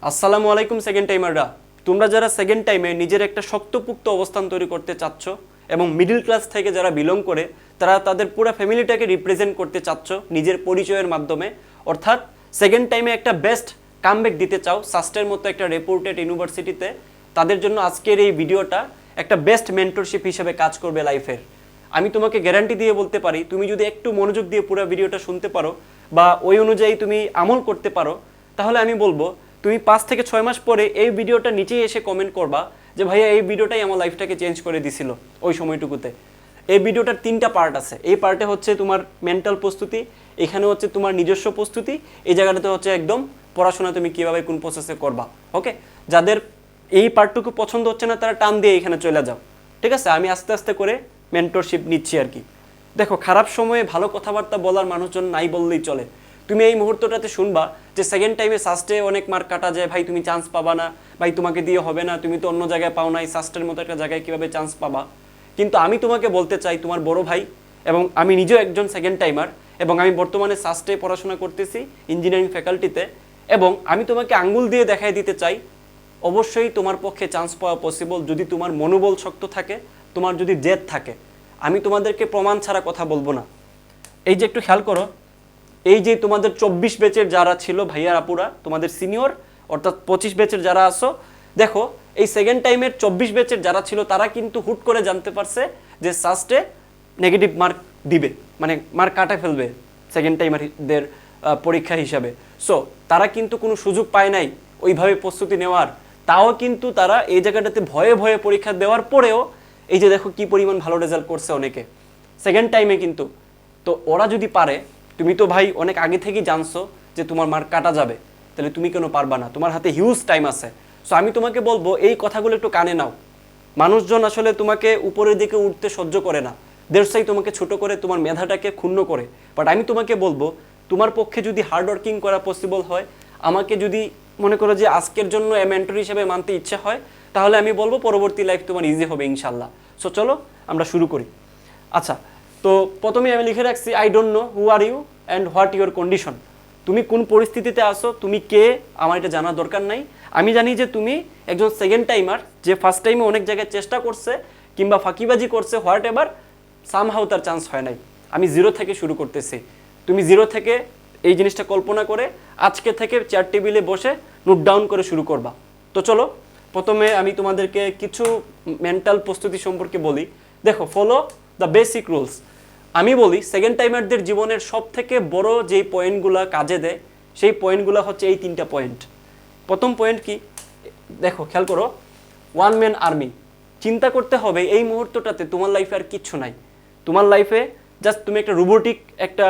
আসসালামু আলাইকুম সেকেন্ড টাইমাররা। তোমরা যারা সেকেন্ড টাইমে নিজের একটা শক্তপুক্ত অবস্থান তৈরি করতে চাচ্ছ এবং মিডল ক্লাস থেকে যারা বিলং করে তারা তাদের পুরো ফ্যামিলিটাকে রিপ্রেজেন্ট করতে চাচ্ছ নিজের পরিচয়ের মাধ্যমে, অর্থাৎ সেকেন্ড টাইমে একটা বেস্ট কামব্যাক দিতে চাও সাস্টের মতো একটা রেপুটেড ইউনিভার্সিটিতে, তাদের জন্য আজকের এই ভিডিওটা একটা বেস্ট মেন্টরশিপ হিসেবে কাজ করবে লাইফের। আমি তোমাকে গ্যারান্টি দিয়ে বলতে পারি, তুমি যদি একটু মনোযোগ দিয়ে পুরো ভিডিওটা শুনতে পারো বা ওই অনুযায়ী তুমি আমল করতে পারো, তাহলে আমি বলবো তুমি 5 থেকে 6 মাস পরে এই ভিডিওটা নিচেই এসে কমেন্ট করবা যে ভাইয়া এই ভিডিওটাই আমার লাইফটাকে চেঞ্জ করে দিছিল ওই সময়টুকুতে। এই ভিডিওটার 3টা পার্ট আছে। এই পার্টে হচ্ছে তোমার মেন্টাল প্রস্তুতি, এখানে হচ্ছে তোমার নিজস্ব প্রস্তুতি, এই জায়গাটাতে হচ্ছে একদম পড়াশোনা তুমি কীভাবে কোন প্রসেসে করবা। ওকে, যাদের এই পার্টটুকু পছন্দ হচ্ছে না তারা টান দিয়ে এখানে চলে যাও, ঠিক আছে? আমি আস্তে আস্তে করে মেন্টরশিপ নিচ্ছি আর কি। দেখো, খারাপ সময়ে ভালো কথাবার্তা বলার মানুষজন নাই বললেই চলে। তুমি এই মুহূর্তটাতে শুনবা যে সেকেন্ড টাইমে সাস্টে অনেক মার্ক কাটা যায়, ভাই তুমি চান্স পাবা না, ভাই তোমাকে দিয়ে হবে না, তুমি তো অন্য জায়গায় পাও নাই, সাস্টের মতো একটা জায়গায় কীভাবে চান্স পাবা। কিন্তু আমি তোমাকে বলতে চাই, তোমার বড় ভাই এবং আমি নিজেও একজন সেকেন্ড টাইমার, এবং আমি বর্তমানে সাস্টে পড়াশোনা করতেছি ইঞ্জিনিয়ারিং ফ্যাকাল্টিতে, এবং আমি তোমাকে আঙ্গুল দিয়ে দেখাই দিতে চাই অবশ্যই তোমার পক্ষে চান্স পাওয়া পসিবল যদি তোমার মনোবল শক্ত থাকে, তোমার যদি জেদ থাকে। আমি তোমাদেরকে প্রমাণ ছাড়া কথা বলবো না। এই যে একটু খেয়াল করো, এই যে তোমাদের 24 ব্যাচের যারা ছিল ভাইয়া আপুরা, তোমাদের সিনিয়র অর্থাৎ 25 ব্যাচের যারা আসো, দেখো এই সেকেন্ড টাইমের 24 ব্যাচের যারা ছিল তারা কিন্তু হুট করে জানতে পারছে যে সাস্টে নেগেটিভ মার্ক দিবে, মানে মার্ক কাটা ফেলবে সেকেন্ড টাইমারদের পরীক্ষা হিসাবে। সো তারা কিন্তু কোনো সুযোগ পায় নাই ওইভাবে প্রস্তুতি নেওয়ার, তাও কিন্তু তারা এই জায়গাটাতে ভয়ে ভয়ে পরীক্ষা দেওয়ার পরেও এই যে দেখো কি পরিমাণ ভালো রেজাল্ট করছে অনেকে সেকেন্ড টাইমে কিন্তু। তো ওরা যদি পারে, তুমি তো ভাই অনেক আগে থেকেই জানছো যে তোমার মার্ক কাটা যাবে, তাহলে তুমি কেন পারবা না? তোমার হাতে হিউজ টাইম আছে। সো আমি তোমাকে বলবো এই কথাগুলো একটু কানে নাও। মানুষজন আসলে তোমাকে উপরের দিকে উঠতে সহ্য করে না, দেড়সাই তোমাকে ছোট করে, তোমার মেধাটাকে ক্ষুণ্ণ করে। বাট আমি তোমাকে বলবো, তোমার পক্ষে যদি হার্ড ওয়ার্কিং করা পসিবল হয়, আমাকে যদি মনে করো যে আজকের জন্য মেন্টর হিসেবে মানতে ইচ্ছে হয়, তাহলে আমি বলবো পরবর্তী লাইফ তোমার ইজি হবে ইনশাল্লাহ। সো চলো আমরা শুরু করি। আচ্ছা, তো প্রথমে আমি লিখে রাখছি, I don't know who are you and what your condition. তুমি কোন পরিস্থিতিতে আসো, তুমি কে, আমার এটা জানার দরকার নাই। আমি জানি যে তুমি একজন সেকেন্ড টাইমার যে ফার্স্ট টাইমে অনেক জায়গায় চেষ্টা করছে কিংবা ফাঁকিবাজি করছে, হোয়াট এভার, সামহাউ তার চান্স হয় নাই। আমি জিরো থেকে শুরু করতেছি। তুমি জিরো থেকে এই জিনিসটা কল্পনা করে আজকে থেকে চেয়ার টেবিলে বসে নোট ডাউন করে শুরু করবা। তো চলো, প্রথমে আমি তোমাদেরকে কিছু মেন্টাল প্রস্তুতি সম্পর্কে বলি। দেখো, ফলো দ্য বেসিক রুলস। আমি বলি সেকেন্ড টাইমারদের জীবনের সব থেকে বড় যেই পয়েন্টগুলো কাজে দেয়, সেই পয়েন্টগুলো হচ্ছে এই 3টা পয়েন্ট। প্রথম পয়েন্ট কি? দেখো খেয়াল করো, ওয়ান ম্যান আর্মি। চিন্তা করতে হবে এই মুহূর্তটাতে তোমার লাইফে আর কিচ্ছু নাই। তোমার লাইফে জাস্ট তুমি একটা রোবোটিক একটা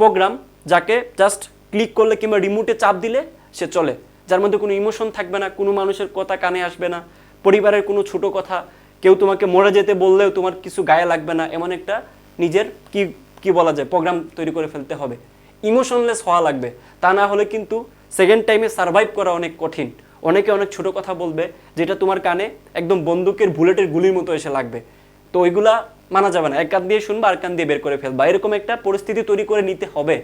প্রোগ্রাম, যাকে জাস্ট ক্লিক করলে কিংবা রিমোটে চাপ দিলে সে চলে, যার মধ্যে কোনো ইমোশন থাকবে না, কোনো মানুষের কথা কানে আসবে না, পরিবারের কোনো ছোট কথা, কেউ তোমাকে মরে যেতে বললেও তোমার কিছু গায়ে লাগবে না, এমন একটা নিজের কি বলা যায় প্রোগ্রাম তৈরি করে ফেলতে হবে। ইমোশনলেস হওয়া লাগবে, তা না হলে কিন্তু সেকেন্ড টাইমে সার্ভাইভ করা অনেক কঠিন। অনেকে অনেক ছোট কথা বলবে যেটা তোমার কানে একদম বন্দুকের বুলেটের গুলির মতো এসে লাগবে। তো ওইগুলা মানা যাবে না, এক কান দিয়ে শুনবা আর কান দিয়ে বের করে ফেলবা, এরকম একটা পরিস্থিতি তৈরি করে নিতে হবে।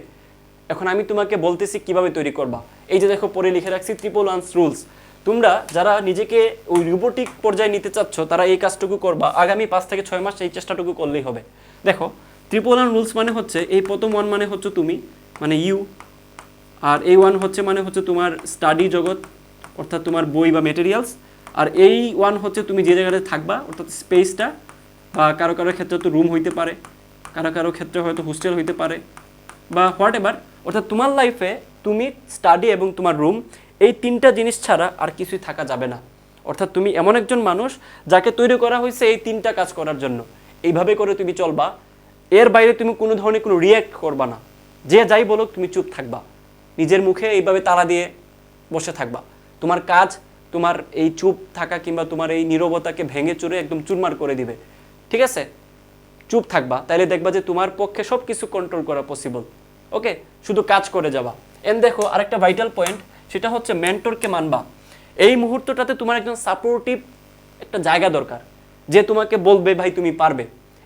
এখন আমি তোমাকে বলতেছি কিভাবে তৈরি করবা। এই যে দেখো, পরে লিখে রাখছি ট্রিপল ওয়ান্স রুলস। তোমরা যারা নিজেকে ওই রোবোটিক পর্যায়ে নিতে চাচ্ছ তারা এই কাজটুকু করবা, আগামী 5 থেকে 6 মাস এই চেষ্টাটুকু করলেই হবে। দেখো, ট্রিপল ওয়ান রুলস মানে হচ্ছে, এই প্রথম ওয়ান মানে হচ্ছে তুমি, মানে ইউ, আর এই ওয়ান হচ্ছে মানে হচ্ছে তোমার স্টাডি জগৎ অর্থাৎ তোমার বই বা মেটেরিয়ালস, আর এই ওয়ান হচ্ছে তুমি যে জায়গাতে থাকবা অর্থাৎ স্পেসটা, বা কারো কারো ক্ষেত্রে তো রুম হইতে পারে, কারো কারো ক্ষেত্রে হয়তো হোস্টেল হইতে পারে, বা হোয়াট এভার। অর্থাৎ তোমার লাইফে তুমি স্টাডি এবং তোমার রুম, এই 3টা জিনিস ছাড়া আর কিছুই থাকা যাবে না। অর্থাৎ তুমি এমন একজন মানুষ যাকে তৈরি করা হয়েছে এই 3টা কাজ করার জন্য। এইভাবে করে তুমি চলবা, এর বাইরে তুমি কোনো ধরনের কোনো রিয়্যাক্ট করবা না। যে যাই বলুক তুমি চুপ থাকবা, নিজের মুখে এইভাবে তালা দিয়ে বসে থাকবা। তোমার কাজ তোমার এই চুপ থাকা কিংবা তোমার এই নীরবতাকে ভেঙে চুরে একদম চুরমার করে দিবে, ঠিক আছে? চুপ থাকবা, তাইলে দেখবা যে তোমার পক্ষে সব কিছু কন্ট্রোল করা পসিবল। ওকে, শুধু কাজ করে যাবা। দেখো, আরেকটা ভাইটাল পয়েন্ট, সেটা হচ্ছে মেন্টরকে মানবা। এই মুহূর্তটাতে তোমার একজন সাপোর্টিভ একটা জায়গা দরকার, যে তোমাকে বলবে ভাই তুমি পারবে।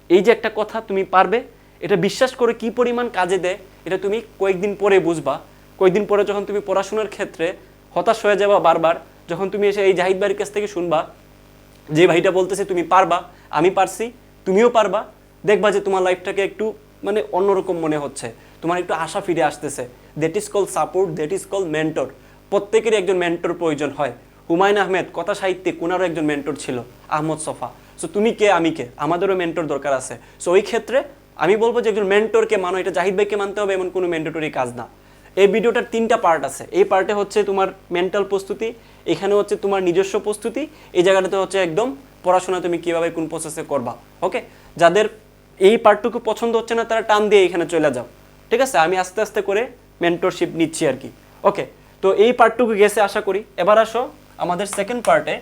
এই যে একটা কথা তুমি পারবে, এটা বিশ্বাস করে কি পরিমাণ কাজে দেয় এটা তুমি কয়েকদিন পরে বুঝবা। কয়েকদিন পরে যখন তুমি পড়াশোনার ক্ষেত্রে হতাশ হয়ে যাবা বারবার যখন তুমি এসে এই জাহিদ ভাইয়ের কাছ থেকে শুনবা যে ভাইটা বলতেছে তুমি পারবা, আমি পারছি, তুমিও পারবা, দেখবা যে তোমার লাইফটাকে একটু মানে অন্যরকম মনে হচ্ছে, তোমার একটু আশা ফিরে আসতেছে। That is call support, that is call mentor. প্রত্যেকেরই একজন মেন্টর প্রয়োজন হয়। হুমায়ুন আহমেদ কথা সাহিত্যিক, ওনারও একজন মেন্টর ছিল, আহমদ সফা। সো তুমি কে, আমি কে, আমাদেরও মেন্টর দরকার আছে। সো ওই ক্ষেত্রে আমি বলবো যে একজন মেন্টরকে মানো, এটা জাহিদ ভাইকে মানতে হবে এমন কোনো ম্যান্ডেটরি কাজ না। এই ভিডিওটার 3টা পার্ট আছে। এই পার্টে হচ্ছে তোমার মেন্টাল প্রস্তুতি, এখানে হচ্ছে তোমার নিজস্ব প্রস্তুতি, এই জায়গাটাতে হচ্ছে একদম পড়াশোনা তুমি কীভাবে কোন প্রসেসে করবা। ওকে, যাদের এই পার্টটুকু পছন্দ হচ্ছে না তারা টান দিয়ে এখানে চলে যাও, ঠিক আছে? আমি আস্তে আস্তে করে মেন্টরশিপ নিচ্ছি আর কি। ওকে, তো এই পার্টটুকু গেছে আশা করি। এবার আসো আমাদের সেকেন্ড পার্টে,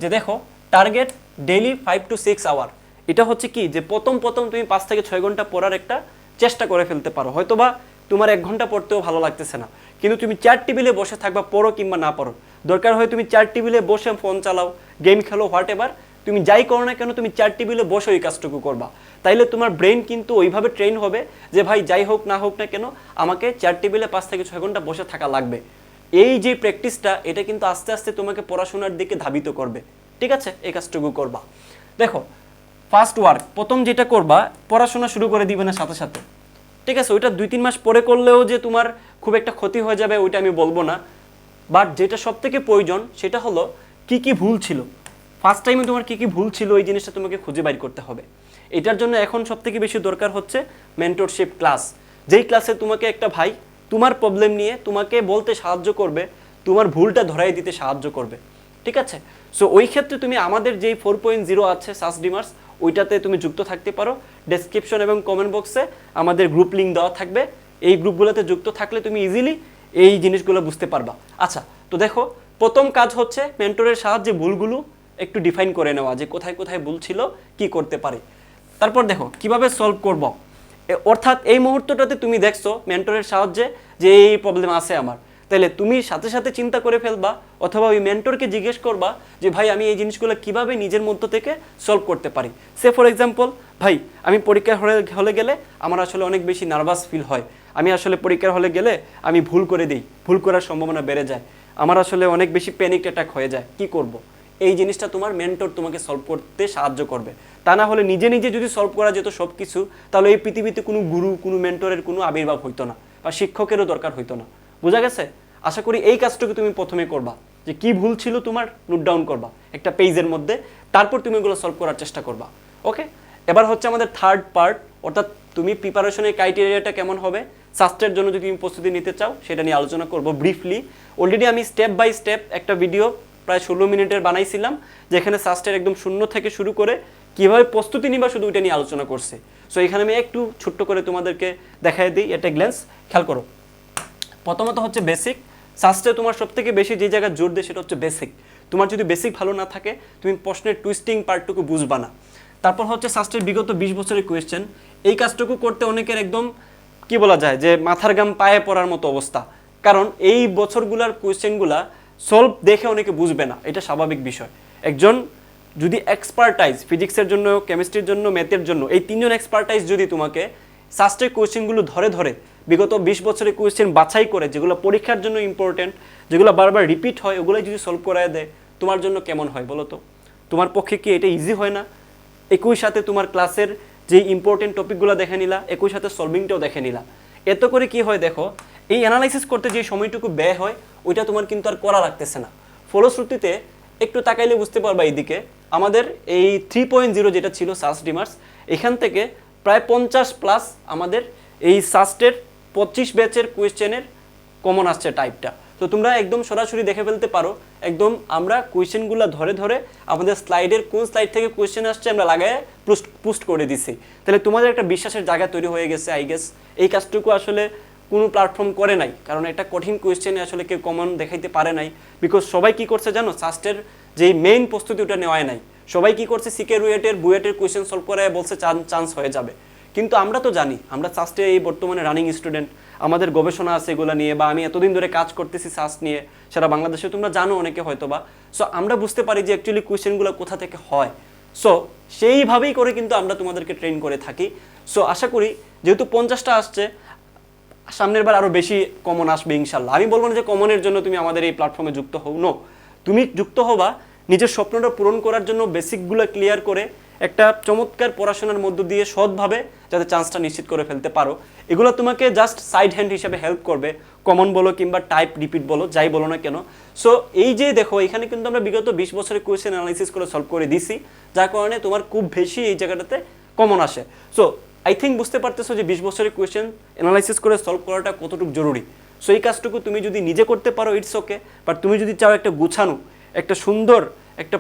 যে দেখো টার্গেট ডেইলি 5 to 6 আওয়ার। এটা হচ্ছে কি যে প্রথম তুমি 5 থেকে 6 ঘন্টা পড়ার একটা চেষ্টা করে ফেলতে পারো। হয়তোবা তোমার 1 ঘন্টা পড়তেও ভালো লাগতেছে না, কিন্তু তুমি চেয়ার টেবিলে বসে থাকবা, পড়ো কিংবা না পড়ো, দরকার হয় তুমি চেয়ার টেবিলে বসে ফোন চালাও, গেম খেলো, হোয়াট এভার, তুমি যাই করো না কেন তুমি চেয়ার টেবিলে বসে ওই কাজটুকু করবা। তাইলে তোমার ব্রেন কিন্তু ওইভাবে ট্রেন হবে যে ভাই যাই হোক না হোক না কেন আমাকে চেয়ার টেবিলে 5 থেকে 6 ঘন্টা বসে থাকা লাগবে। এই যে প্র্যাকটিসটা, এটা কিন্তু আস্তে আস্তে তোমাকে পড়াশোনার দিকে ধাবিত করবে, ঠিক আছে? এই কাজটুকু করবা। দেখো ফার্স্ট ওয়ার্ক, প্রথম যেটা করবা, পড়াশোনা শুরু করে দিবে না সাথে সাথে, ঠিক আছে? ওইটা 2-3 মাস পরে করলেও যে তোমার খুব একটা ক্ষতি হয়ে যাবে ওইটা আমি বলবো না, বাট যেটা সব থেকে প্রয়োজন সেটা হলো কি কি ভুল ছিল ফার্স্ট টাইমে, তোমার কি কি ভুল ছিল এই জিনিসটা তোমাকে খুঁজে বাইর করতে হবে। এটার জন্য এখন সব থেকে বেশি দরকার হচ্ছে মেন্টরশিপ ক্লাস, যেই ক্লাসে তোমাকে একটা ভাই তোমার প্রবলেম নিয়ে তোমাকে বলতে সাহায্য করবে, তোমার ভুলটা ধরাই দিতে সাহায্য করবে, ঠিক আছে? সো ওই ক্ষেত্রে তুমি আমাদের যেই 4.0 আছে সাস ডিমার্স, ওইটাতে তুমি যুক্ত থাকতে পারো। ডেসক্রিপশন এবং কমেন্ট বক্সে আমাদের গ্রুপ লিঙ্ক দেওয়া থাকবে, এই গ্রুপগুলোতে যুক্ত থাকলে তুমি ইজিলি এই জিনিসগুলো বুঝতে পারবা। আচ্ছা, তো দেখো প্রথম কাজ হচ্ছে মেন্টরের সাহায্যে ভুলগুলো একটু ডিফাইন করে নেওয়া, যে কোথায় কোথায় ভুল ছিল, কি করতে পারি। তারপর দেখো কিভাবে সলভ করব, অর্থাৎ এই মুহূর্তটাতে তুমি দেখছো মেন্টরের সাহায্যে যে এই প্রবলেম আছে আমার, তাহলে তুমি সাথে সাথে চিন্তা করে ফেলবা অথবা ওই মেন্টরকে জিজ্ঞেস করবা যে ভাই আমি এই জিনিসগুলো কিভাবে নিজের মধ্য থেকে সলভ করতে পারি। সে ফর এক্সাম্পল, ভাই আমি পরীক্ষার হলে গেলে আমার আসলে অনেক বেশি নার্ভাস ফিল হয়, আমি আসলে পরীক্ষার হলে গেলে আমি ভুল করে দিই, ভুল করার সম্ভাবনা বেড়ে যায়, আমার আসলে অনেক বেশি প্যানিক অ্যাটাক হয়ে যায়, কি করব? এই জিনিসটা তোমার মেন্টর তোমাকে সলভ করতে সাহায্য করবে। তা না হলে নিজে নিজে যদি সলভ করা যেত সব কিছু, তাহলে এই পৃথিবীতে কোনো গুরু, কোনো মেন্টরের কোনো আবির্ভাব হইতো না, বা শিক্ষকেরও দরকার হইতো না। বোঝা গেছে? আশা করি এই কাজটুকু তুমি প্রথমে করবা, যে কি ভুল ছিল তোমার নোট ডাউন করবা একটা পেজের মধ্যে, তারপর তুমি এগুলো সলভ করার চেষ্টা করবা। ওকে, এবার হচ্ছে আমাদের থার্ড পার্ট, অর্থাৎ তুমি প্রিপারেশনের ক্রাইটেরিয়াটা কেমন হবে, শাস্ত্রের জন্য যদি তুমি প্রস্তুতি নিতে চাও সেটা নিয়ে আলোচনা করব ব্রিফলি। অলরেডি আমি স্টেপ বাই স্টেপ একটা ভিডিও প্রায় 16 মিনিটের বানাইছিলাম, যেখানে শাস্ত্রের একদম শূন্য থেকে শুরু করে কীভাবে প্রস্তুতি নিবা শুধু ওইটা নিয়ে আলোচনা করছে। সো এখানে আমি একটু ছোট্ট করে তোমাদেরকে দেখাই দিই, এটা গ্ল্যান্স খেয়াল করো। প্রথমত হচ্ছে বেসিক, শাস্ত্রে তোমার সব থেকে বেশি যে জায়গায় জোর দেয় সেটা হচ্ছে বেসিক। তোমার যদি বেসিক ভালো না থাকে তুমি প্রশ্নের টুইস্টিং পার্টটুকু বুঝবা না। তারপর হচ্ছে শাস্ত্রের বিগত 20 বছরের কোয়েশ্চেন, এই কাজটুকু করতে অনেকের একদম কি বলা যায় যে মাথার গাম পায়ে পড়ার মতো অবস্থা, কারণ এই বছরগুলোর কোয়েশ্চেনগুলা সলভ দেখে অনেকে বুঝবে না, এটা স্বাভাবিক বিষয়। একজন যদি এক্সপার্টাইজ ফিজিক্সের জন্য, কেমিস্ট্রির জন্য, ম্যাথের জন্য, এই 3জন এক্সপার্টাইজ যদি তোমাকে শাস্ত্রের কোয়েশ্চেনগুলো ধরে ধরে বিগত 20 বছরের কোয়েশ্চেন বাছাই করে, যেগুলো পরীক্ষার জন্য ইম্পর্টেন্ট, যেগুলো বারবার রিপিট হয়, ওগুলোই যদি সলভ করায় দেয়, তোমার জন্য কেমন হয় বলো তো? তোমার পক্ষে কি এটা ইজি হয় না? একই সাথে তোমার ক্লাসের যে ইম্পর্টেন্ট টপিকগুলো দেখে নিলা, একই সাথে সলভিংটাও দেখে নিলা। এত করে কি হয় দেখো, এই অ্যানালাইসিস করতে যে সময়টুকু ব্যয় হয় ওইটা তোমার কিন্তু আর করা লাগতেছে না। ফলশ্রুতিতে একটু তাকাইলে বুঝতে পারবা, এইদিকে আমাদের এই 3.0 যেটা ছিল সাস ডিমার্স, এখান থেকে প্রায় 50+ আমাদের এই সাস্টের 25 ব্যাচের কোয়েশ্চেনের কমন আসছে টাইপটা। তো তোমরা একদম সরাসরি দেখে ফেলতে পারো, একদম আমরা কোয়েশ্চেনগুলো ধরে ধরে আমাদের স্লাইডের কোন স্লাইড থেকে কোয়েশ্চেন আসছে আমরা লাগায় পোস্ট করে দিছি। তাহলে তোমাদের একটা বিশ্বাসের জায়গা তৈরি হয়ে গেছে আই গেস। এই কাজটুকু আসলে কোনো প্ল্যাটফর্ম করে নাই, কারণ এটা কঠিন কোয়েশ্চেনে আসলে কেউ কমন দেখাইতে পারে নাই, বিকজ সবাই কি করছে জানো, সাস্টের যে মেইন প্রস্তুতি ওটা নেওয়াই নাই। সবাই কি করছে, সিকে রুয়েটের বুয়েটের কোয়েশ্চেন সলভ করে বলছে চান্স হয়ে যাবে। কিন্তু আমরা তো জানি, আমরা সাস্টে এই বর্তমানে রানিং স্টুডেন্ট, আমাদের গবেষণা আছে এগুলো নিয়ে, বা আমি এতদিন ধরে কাজ করতেছি সাস্ট নিয়ে সারা বাংলাদেশে, তোমরা জানো অনেকে হয়তো বা। সো আমরা বুঝতে পারি যে অ্যাকচুয়ালি কোয়েশ্চেনগুলো কোথা থেকে হয়। সো সেইভাবেই করে কিন্তু আমরা তোমাদেরকে ট্রেন করে থাকি। সো আশা করি যেহেতু 50টা আসছে, সামনের বার আরও বেশি কমন আসবে ইনশাল্লাহ। আমি বলবো না যে কমনের জন্য তুমি আমাদের এই প্ল্যাটফর্মে যুক্ত হও, নো, তুমি যুক্ত হবা নিজের স্বপ্নটা পূরণ করার জন্য, বেসিকগুলো ক্লিয়ার করে একটা চমৎকার পড়াশোনার মধ্য দিয়ে সৎভাবে যাতে চান্সটা নিশ্চিত করে ফেলতে পারো। এগুলো তোমাকে জাস্ট সাইড হ্যান্ড হিসেবে হেল্প করবে, কমন বলো কিংবা টাইপ রিপিট বলো, যাই বলো না কেন। সো এই যে দেখো এখানে কিন্তু আমরা বিগত 20 বছরের কোয়েশ্চেন অ্যানালাইসিস করে সলভ করে দিছি, যার কারণে তোমার খুব বেশি এই জায়গাটাতে কমন আসে। সো আই থিঙ্ক বুঝতে পারতেছো যে 20 বছরের কোয়েশ্চেন অ্যানালাইসিস করে সলভ করাটা কতটুকু জরুরি। সো এই কাজটুকু তুমি যদি নিজে করতে পারো ইটস ওকে, বাট তুমি যদি চাও একটা গুছানো, একটা সুন্দর একটা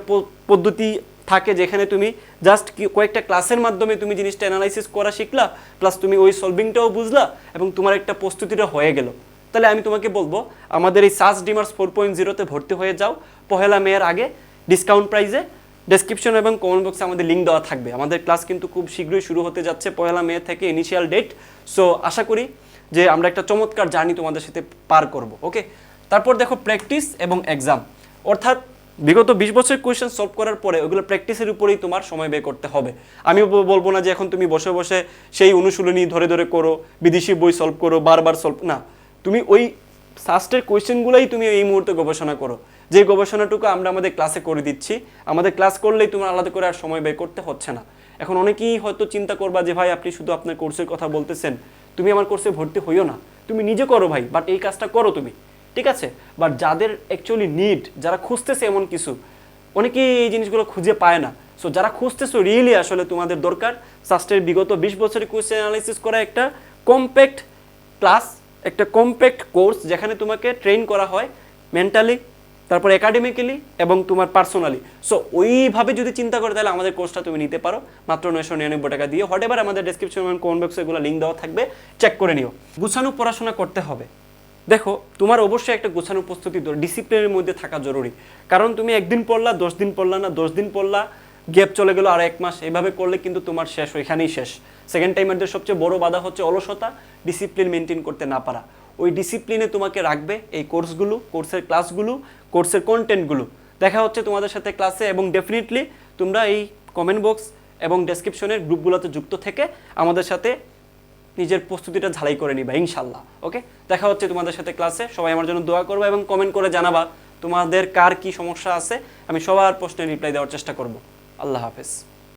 পদ্ধতি থাকে যেখানে তুমি জাস্ট কয়েকটা ক্লাসের মাধ্যমে তুমি জিনিসটা অ্যানালাইসিস করা শিখলা, প্লাস তুমি ওই সলভিংটাও বুঝলা এবং তোমার একটা প্রস্তুতিটা হয়ে গেল, তাহলে আমি তোমাকে বলবো আমাদের এই সাস ডিমার্স 4.0-তে ভর্তি হয়ে যাও 1 মের আগে ডিসকাউন্ট প্রাইসে। ডেসক্রিপশন এবং কমেন্ট বক্সে আমাদের লিঙ্ক দেওয়া থাকবে। আমাদের ক্লাস কিন্তু খুব শীঘ্রই শুরু হতে যাচ্ছে 1 মে থেকে ইনিশিয়াল ডেট। সো আশা করি যে আমরা একটা চমৎকার জার্নি তোমাদের সাথে পার করব। ওকে, তারপর দেখো প্র্যাকটিস এবং এক্সাম, অর্থাৎ বিগত 20 বছরের কোয়েশ্চেন সলভ করার পরে ওগুলো প্র্যাকটিসের উপরেই তোমার সময় ব্যয় করতে হবে। আমি বলবো না যে এখন তুমি বসে বসে সেই অনুশীলনী ধরে ধরে করো, বিদেশি বই সলভ করো, বারবার সলভ না, তুমি ওই সাস্টের কোয়েশ্চেনগুলোই তুমি এই মুহূর্তে গবেষণা করো, যে গবেষণাটুকু আমরা আমাদের ক্লাসে করে দিচ্ছি। আমাদের ক্লাস করলেই তোমার আলাদা করে আর সময় ব্যয় করতে হচ্ছে না। এখন অনেকেই হয়তো চিন্তা করবা যে ভাই আপনি শুধু আপনার কোর্সের কথা বলতেছেন, তুমি আমার কোর্সে ভর্তি হইও না, তুমি নিজে করো ভাই, বাট এই কাজটা করো তুমি, ঠিক আছে? বাট যাদের অ্যাকচুয়ালি নিড, যারা খুঁজতেছে এমন কিছু, অনেকেই এই জিনিসগুলো খুঁজে পায় না। সো যারা খুঁজতেছো রিয়েলি আসলে তোমাদের দরকার সাস্টের বিগত 20 বছরের কোয়েশ্চেন অ্যানালাইসিস করা একটা কম্প্যাক্ট ক্লাস, একটা কম্প্যাক্ট কোর্স যেখানে তোমাকে ট্রেন করা হয় মেন্টালি, তারপর একাডেমিক্যালি এবং তোমার পার্সোনালি। সো ওইভাবে যদি চিন্তা করো তাহলে আমাদের কোর্সটা তুমি নিতে পারো মাত্র 999 টাকা দিয়ে। হোয়াট এভার আমাদের ডেসক্রিপশন এবং কমেন্ট বক্সে এগুলো লিঙ্ক দেওয়া থাকবে, চেক করে নিও। গুছানো পড়াশোনা করতে হবে। দেখো তোমার অবশ্যই একটা গোছানো প্রস্তুতি, ডিসিপ্লিনের মধ্যে থাকা জরুরি। কারণ তুমি একদিন পড়লা, 10 দিন পড়লা না, 10 দিন পড়লা, গ্যাপ চলে গেল আর 1 মাস, এভাবে করলে কিন্তু তোমার শেষ, ওইখানেই শেষ। সেকেন্ড টাইমারদের সবচেয়ে বড় বাধা হচ্ছে অলসতা, ডিসিপ্লিন মেনটেন করতে না পারা। ওই ডিসিপ্লিনে তোমাকে রাখবে এই কোর্সগুলো, কোর্সের ক্লাসগুলো, কোর্সের কন্টেন্টগুলো। দেখা হচ্ছে তোমাদের সাথে ক্লাসে, এবং ডেফিনেটলি তোমরা এই কমেন্ট বক্স এবং ডেসক্রিপশনের গ্রুপগুলোতে যুক্ত থেকে আমাদের সাথে নিজের প্রস্তুতিটা ঝালাই করে নিবা ইনশাল্লাহ। ওকে, দেখা হচ্ছে তোমাদের সাথে ক্লাসে। সবাই আমার জন্য দোয়া করবা এবং কমেন্ট করে জানাবা তোমাদের কার কি সমস্যা আছে। আমি সবার প্রশ্নের রিপ্লাই দেওয়ার চেষ্টা করব। আল্লাহ হাফেজ।